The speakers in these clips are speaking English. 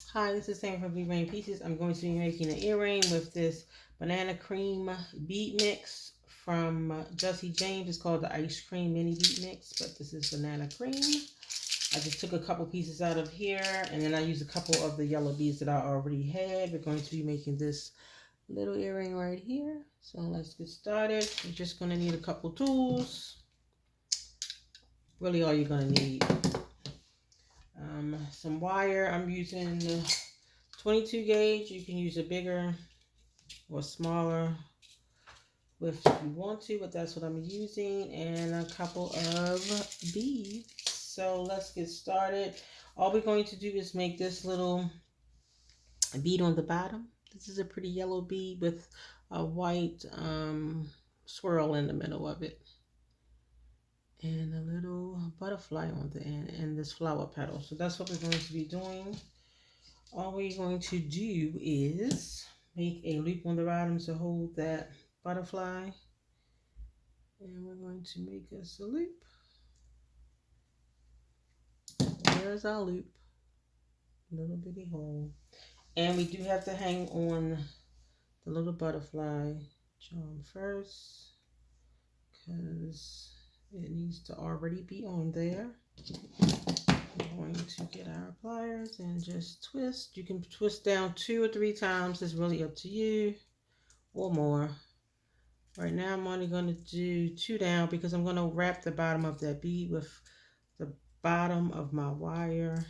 Hi, this is Sam from Blue Rain Pieces. I'm going to be making an earring with this banana cream bead mix from Jussie James. It's called the ice cream mini bead mix, but this is banana cream. I just took a couple pieces out of here, and then I used a couple of the yellow beads that I already had. We're going to be making this little earring right here. So let's get started. You're just going to need a couple tools. Really all you're going to need. Some wire. I'm using 22 gauge. You can use a bigger or smaller if you want to, but that's what I'm using, and a couple of beads. So let's get started. All we're going to do is make this little bead on the bottom. This is a pretty yellow bead with a white swirl in the middle of it, and a little butterfly on the end, and this flower petal. So that's what we're going to be doing. All we're going to do is make a loop on the bottom to hold that butterfly, and we're going to make us a loop. There's our loop, little bitty hole, and we do have to hang on the little butterfly charm first because it needs to already be on there. We're going to get our pliers and just twist. You can twist down 2 or 3 times. It's really up to you, or more. Right now I'm only going to do 2 down because I'm going to wrap the bottom of that bead with the bottom of my wire.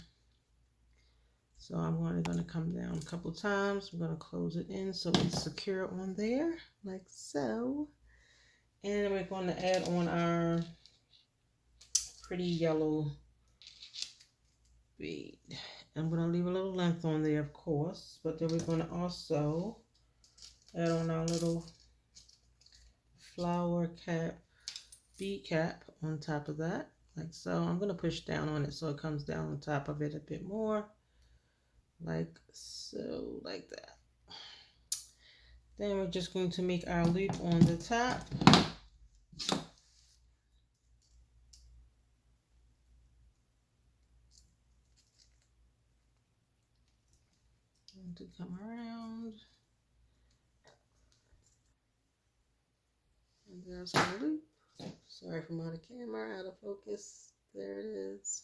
So I'm only going to come down a couple times. I'm going to close it in so it's secure on there, like so. And we're going to add on our pretty yellow bead. I'm going to leave a little length on there, of course, but then we're going to also add on our little flower cap, bead cap on top of that, like so. I'm going to push down on it so it comes down on top of it a bit more, like so, like that. Then we're just going to make our loop on the top. And to come around. And there's our loop. Sorry if I'm out of camera, out of focus. There it is.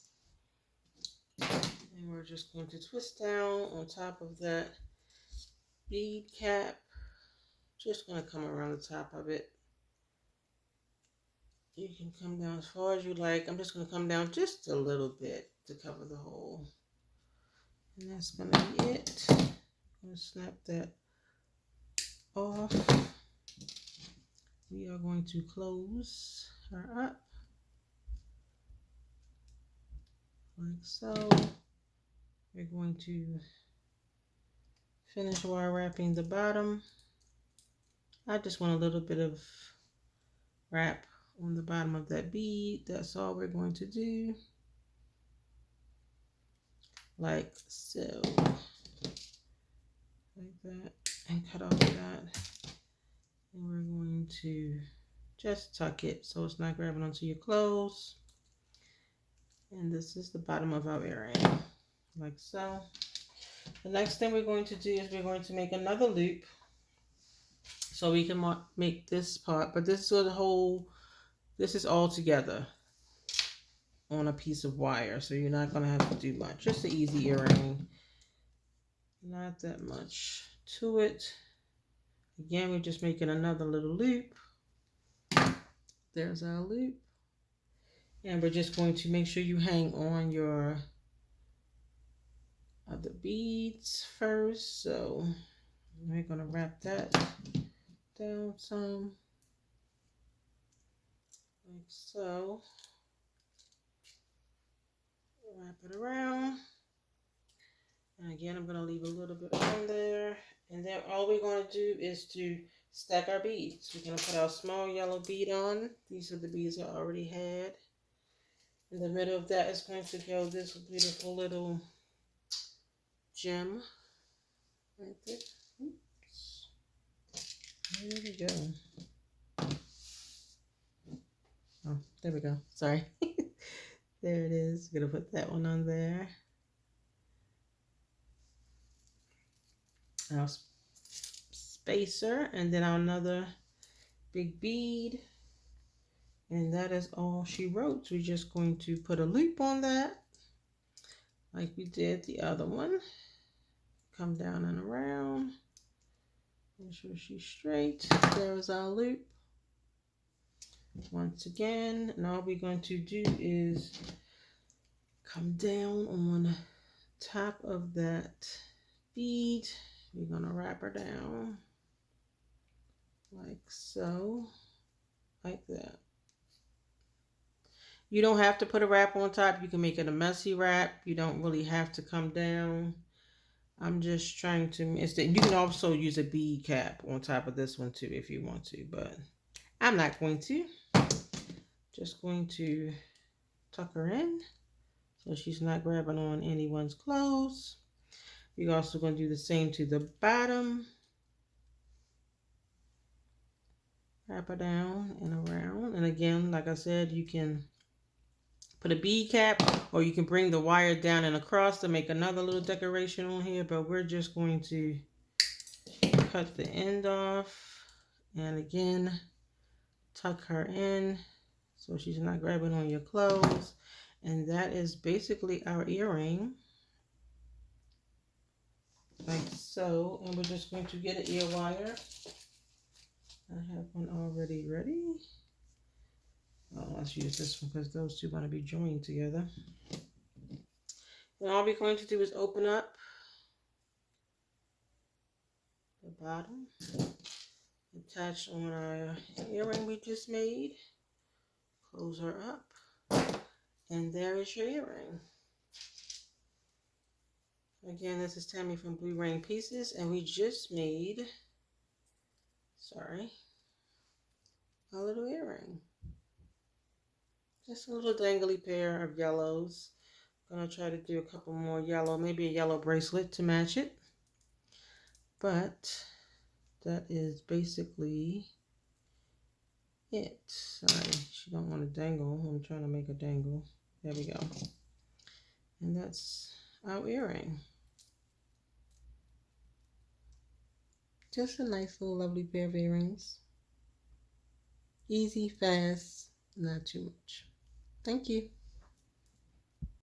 And we're just going to twist down on top of that bead cap. Just going to come around the top of it. You can come down as far as you like. I'm just going to come down just a little bit to cover the hole. And that's going to be it. I'm going to snap that off. We are going to close her up like so. We're going to finish wire wrapping the bottom. I just want a little bit of wrap on the bottom of that bead. That's all we're going to do, like so, like that, and cut off that. And we're going to just tuck it so it's not grabbing onto your clothes. And this is the bottom of our earring, like so. The next thing we're going to do is we're going to make another loop so we can make this part, but this is the whole, this is all together on a piece of wire, so you're not going to have to do much. Just an easy earring, not that much to it. Again, we're just making another little loop. There's our loop, and we're just going to make sure you hang on your other beads first. So we're going to wrap that down some, like so. Wrap it around, and again I'm going to leave a little bit on there, and then all we're going to do is to stack our beads. We're going to put our small yellow bead on. These are the beads I already had. In the middle of that is going to go this beautiful little gem right there. Oops. There we go. Oh, there we go. Sorry. There it is. I'm going to put that one on there. our spacer, and then our another big bead. And that is all she wrote. We're just going to put a loop on that like we did the other one. Come down and around. Make sure she's straight. There's our loop. Once again, and all we're going to do is come down on top of that bead. We're going to wrap her down like so, like that. You don't have to put a wrap on top. You can make it a messy wrap. You don't really have to come down. I'm just trying to miss that. You can also use a bead cap on top of this one too if you want to, but I'm not going to. Just going to tuck her in so she's not grabbing on anyone's clothes. You're also going to do the same to the bottom. Wrap her down and around. And again, like I said, you can put a bead cap, or you can bring the wire down and across to make another little decoration on here, but we're just going to cut the end off. And again, tuck her in so she's not grabbing on your clothes. And that is basically our earring. Like so. And we're just going to get an ear wire. I have one already ready. Well, let's use this one because those two are going to be joined together. And all we're going to do is open up the bottom, attach on our earring we just made, close her up, and there is your earring. Again, this is Tammy from Blue Rain Pieces, and we just made, a little earring. Just a little dangly pair of yellows. I'm going to try to do a couple more yellow, maybe a yellow bracelet to match it. But that is basically it. Sorry, she don't want to dangle. I'm trying to make a dangle. There we go. And that's our earring. Just a nice little lovely pair of earrings. Easy, fast, not too much. Thank you.